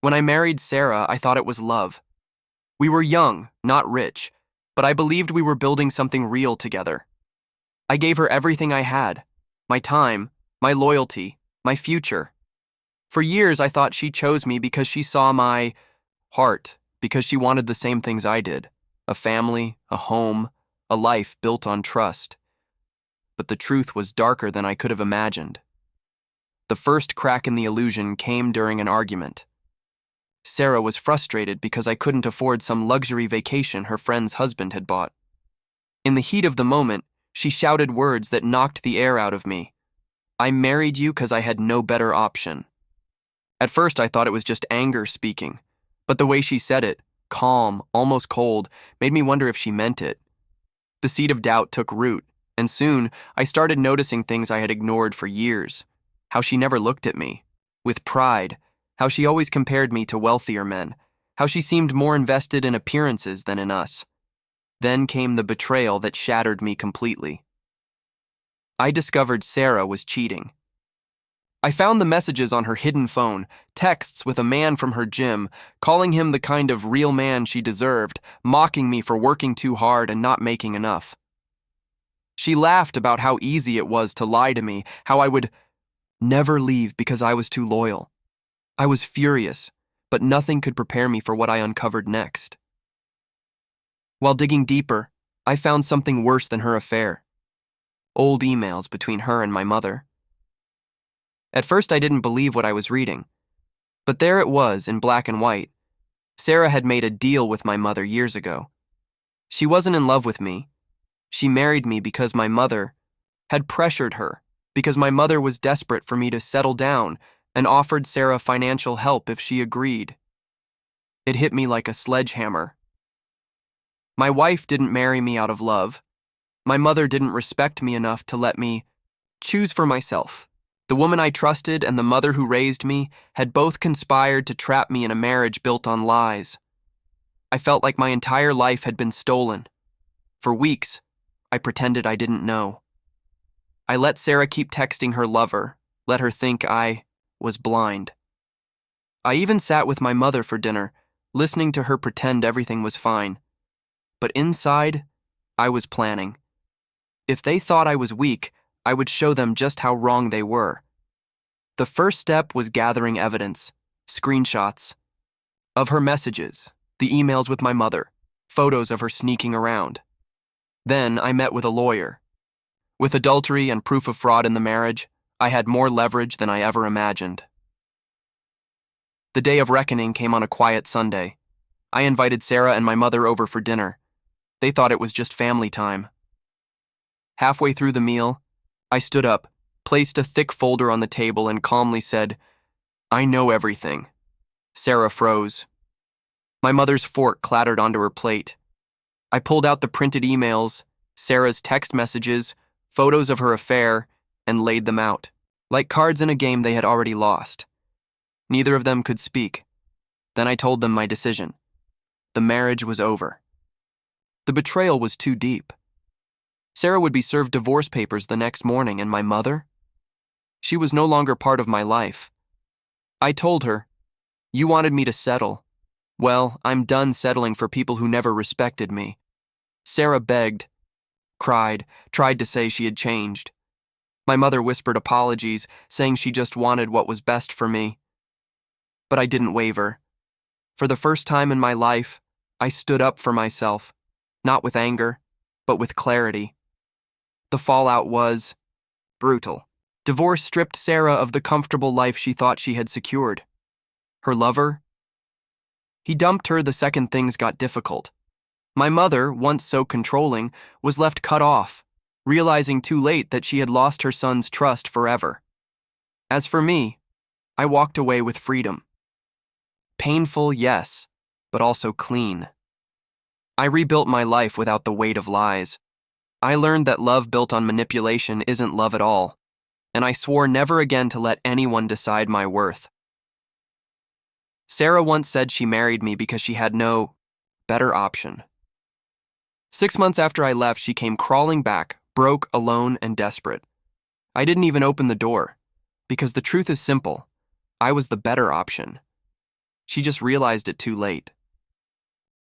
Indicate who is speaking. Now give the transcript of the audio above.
Speaker 1: When I married Sarah, I thought it was love. We were young, not rich, but I believed we were building something real together. I gave her everything I had, my time, my loyalty, my future. For years, I thought she chose me because she saw my heart, because she wanted the same things I did: a family, a home, a life built on trust. But the truth was darker than I could have imagined. The first crack in the illusion came during an argument. Sarah was frustrated because I couldn't afford some luxury vacation her friend's husband had bought. In the heat of the moment, she shouted words that knocked the air out of me. "I married you because I had no better option." At first, I thought it was just anger speaking, but the way she said it, calm, almost cold, made me wonder if she meant it. The seed of doubt took root, and soon I started noticing things I had ignored for years. How she never looked at me with pride, how she always compared me to wealthier men, how she seemed more invested in appearances than in us. Then came the betrayal that shattered me completely. I discovered Sarah was cheating. I found the messages on her hidden phone, texts with a man from her gym, calling him the kind of real man she deserved, mocking me for working too hard and not making enough. She laughed about how easy it was to lie to me, how I would never leave because I was too loyal. I was furious, but nothing could prepare me for what I uncovered next. While digging deeper, I found something worse than her affair: old emails between her and my mother. At first, I didn't believe what I was reading, but there it was in black and white. Sarah had made a deal with my mother years ago. She wasn't in love with me. She married me because my mother had pressured her, because my mother was desperate for me to settle down and offered Sarah financial help if she agreed. It hit me like a sledgehammer. My wife didn't marry me out of love. My mother didn't respect me enough to let me choose for myself. The woman I trusted and the mother who raised me had both conspired to trap me in a marriage built on lies. I felt like my entire life had been stolen. For weeks, I pretended I didn't know. I let Sarah keep texting her lover, let her think I was blind. I even sat with my mother for dinner, listening to her pretend everything was fine. But inside, I was planning. If they thought I was weak, I would show them just how wrong they were. The first step was gathering evidence, screenshots of her messages, the emails with my mother, photos of her sneaking around. Then I met with a lawyer. With adultery and proof of fraud in the marriage, I had more leverage than I ever imagined. The day of reckoning came on a quiet Sunday. I invited Sarah and my mother over for dinner. They thought it was just family time. Halfway through the meal, I stood up, placed a thick folder on the table, and calmly said, "I know everything." Sarah froze. My mother's fork clattered onto her plate. I pulled out the printed emails, Sarah's text messages, photos of her affair, and laid them out, like cards in a game they had already lost. Neither of them could speak. Then I told them my decision. The marriage was over. The betrayal was too deep. Sarah would be served divorce papers the next morning, and my mother? She was no longer part of my life. I told her, "You wanted me to settle. Well, I'm done settling for people who never respected me." Sarah begged, cried, tried to say she had changed. My mother whispered apologies, saying she just wanted what was best for me. But I didn't waver. For the first time in my life, I stood up for myself, not with anger, but with clarity. The fallout was brutal. Divorce stripped Sarah of the comfortable life she thought she had secured. Her lover? He dumped her the second things got difficult. My mother, once so controlling, was left cut off, realizing too late that she had lost her son's trust forever. As for me, I walked away with freedom. Painful, yes, but also clean. I rebuilt my life without the weight of lies. I learned that love built on manipulation isn't love at all, and I swore never again to let anyone decide my worth. Sarah once said she married me because she had no better option. 6 months after I left, she came crawling back, broke, alone, and desperate. I didn't even open the door, because the truth is simple. I was the better option. She just realized it too late.